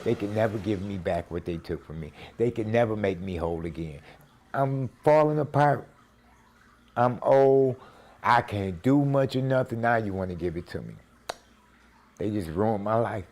They could never give me back what they took from me. They could never make me whole again. I'm falling apart. I'm old. I can't do much or nothing. Now you want to give it to me. They just ruined my life.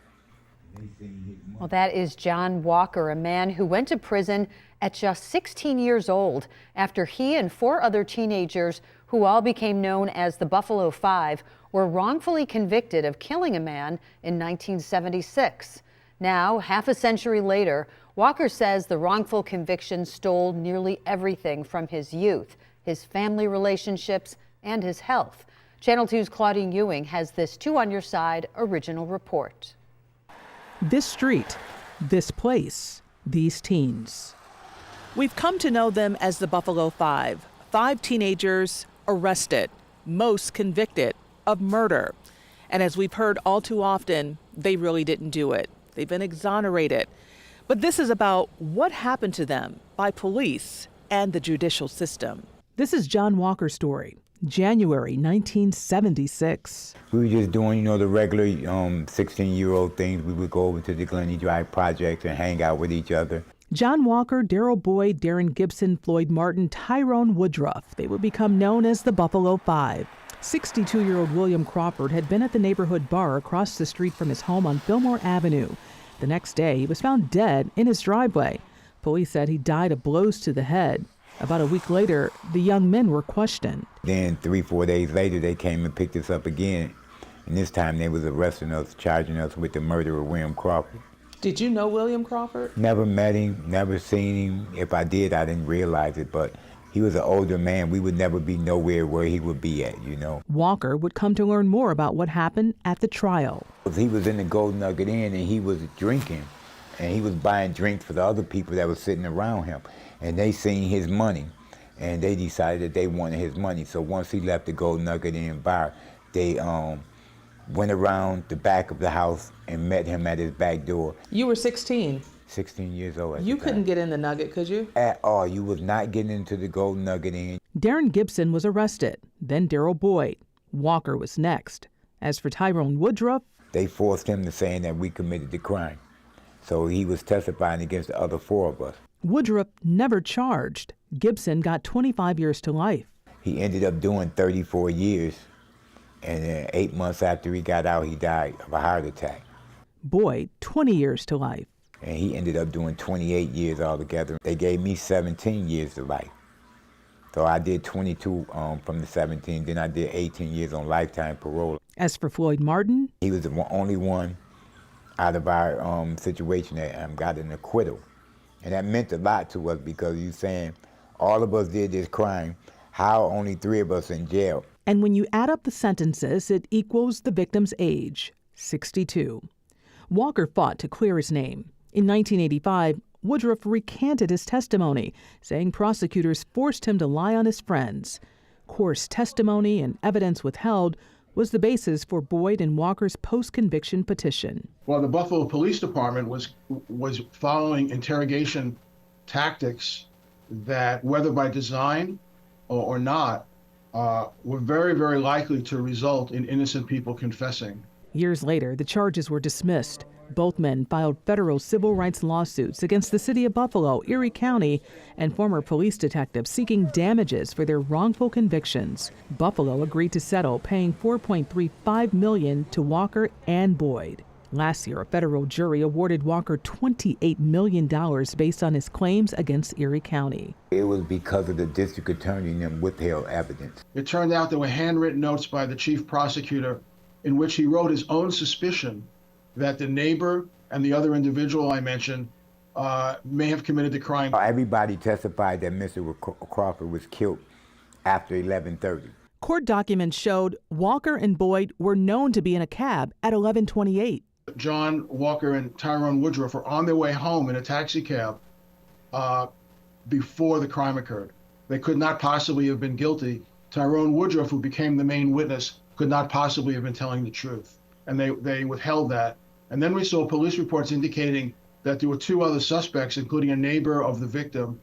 Well, that is John Walker, a man who went to prison at just 16 years old after he and 4 other teenagers, who all became known as the Buffalo Five, were wrongfully convicted of killing a man in 1976. Now, half a century later, Walker says the wrongful conviction stole nearly everything from his youth, his family relationships, and his health. Channel 2's Claudine Ewing has this Two on Your Side original report. This street, this place, these teens. We've come to know them as the Buffalo Five. 5 teenagers arrested, most convicted of murder. And as we've heard all too often, they really didn't do it. They've been exonerated. But this is about what happened to them by police and the judicial system. This is John Walker's story. January 1976. We were just doing, the regular 16-year-old things. We would go over to the Glenny Drive projects and hang out with each other. John Walker, Daryl Boyd, Darren Gibson, Floyd Martin, Tyrone Woodruff. They would become known as the Buffalo Five. 62-year-old William Crawford had been at the neighborhood bar across the street from his home on Fillmore Avenue. The next day, he was found dead in his driveway. Police said he died of blows to the head. About a week later, the young men were questioned. Then 3-4 days later, they came and picked us up again. And this time they was arresting us, charging us with the murder of William Crawford. Did you know William Crawford? Never met him, never seen him. If I did, I didn't realize it, but he was an older man. We would never be nowhere where he would be at, Walker would come to learn more about what happened at the trial. He was in the Gold Nugget Inn and he was drinking. And he was buying drinks for the other people that was sitting around him. And they seen his money, and they decided that they wanted his money. So once he left the Gold Nugget Inn bar, they went around the back of the house and met him at his back door. You were 16. 16 years old at You the time. couldn't get in the Nugget, could you? At all. You was not getting into the Gold Nugget Inn. Darren Gibson was arrested, then Daryl Boyd. Walker was next. As for Tyrone Woodruff, they forced him to saying that we committed the crime. So he was testifying against the other 4 of us. Woodruff never charged. Gibson got 25 years to life. He ended up doing 34 years, and then 8 months after he got out, he died of a heart attack. Boyd, 20 years to life. And he ended up doing 28 years altogether. They gave me 17 years to life. So I did 22 from the 17, then I did 18 years on lifetime parole. As for Floyd Martin, he was the only one out of our situation that got an acquittal. And that meant a lot to us because you're saying all of us did this crime. How only 3 of us in jail? And when you add up the sentences, it equals the victim's age, 62. Walker fought to clear his name. In 1985, Woodruff recanted his testimony, saying prosecutors forced him to lie on his friends. Coarse testimony and evidence withheld was the basis for Boyd and Walker's post-conviction petition. Well, the Buffalo Police Department was following interrogation tactics that, whether by design or not, were very, very likely to result in innocent people confessing. Years later, the charges were dismissed. Both men filed federal civil rights lawsuits against the city of Buffalo, Erie County, and former police detectives seeking damages for their wrongful convictions. Buffalo agreed to settle, paying $4.35 million to Walker and Boyd. Last year, a federal jury awarded Walker $28 million based on his claims against Erie County. It was because of the district attorney and them withheld evidence. It turned out there were handwritten notes by the chief prosecutor in which he wrote his own suspicion that the neighbor and the other individual I mentioned may have committed the crime. Everybody testified that Mr. Crawford was killed after 11:30. Court documents showed Walker and Boyd were known to be in a cab at 11:28. John Walker and Tyrone Woodruff were on their way home in a taxi cab before the crime occurred. They could not possibly have been guilty. Tyrone Woodruff, who became the main witness, could not possibly have been telling the truth. And they withheld that. And then we saw police reports indicating that there were 2 other suspects, including a neighbor of the victim,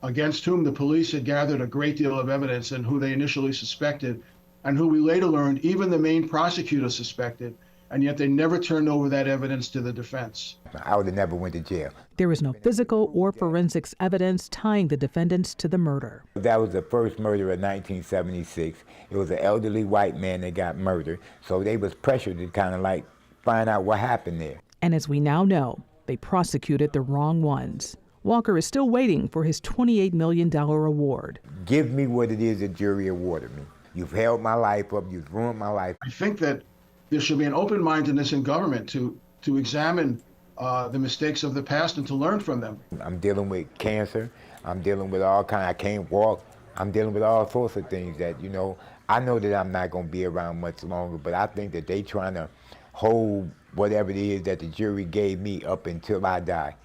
against whom the police had gathered a great deal of evidence and who they initially suspected, and who we later learned even the main prosecutor suspected, and yet they never turned over that evidence to the defense. I would have never went to jail. There was no physical or forensics evidence tying the defendants to the murder. That was the first murder of 1976. It was an elderly white man that got murdered, so they was pressured to kind of like find out what happened there. And as we now know, they prosecuted the wrong ones. Walker is still waiting for his $28 million award. Give me what it is the jury awarded me. You've held my life up, you've ruined my life. I think that there should be an open-mindedness in government to examine the mistakes of the past and to learn from them. I'm dealing with cancer, I'm dealing with all kinds, I can't walk, I'm dealing with all sorts of things that, you know, I know that I'm not going to be around much longer, but I think that they trying to hold whatever it is that the jury gave me up until I die.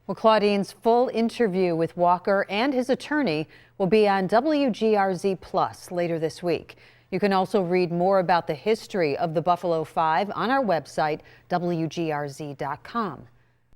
Well, Claudine's full interview with Walker and his attorney will be on WGRZ Plus later this week. You can also read more about the history of the Buffalo Five on our website, WGRZ.com.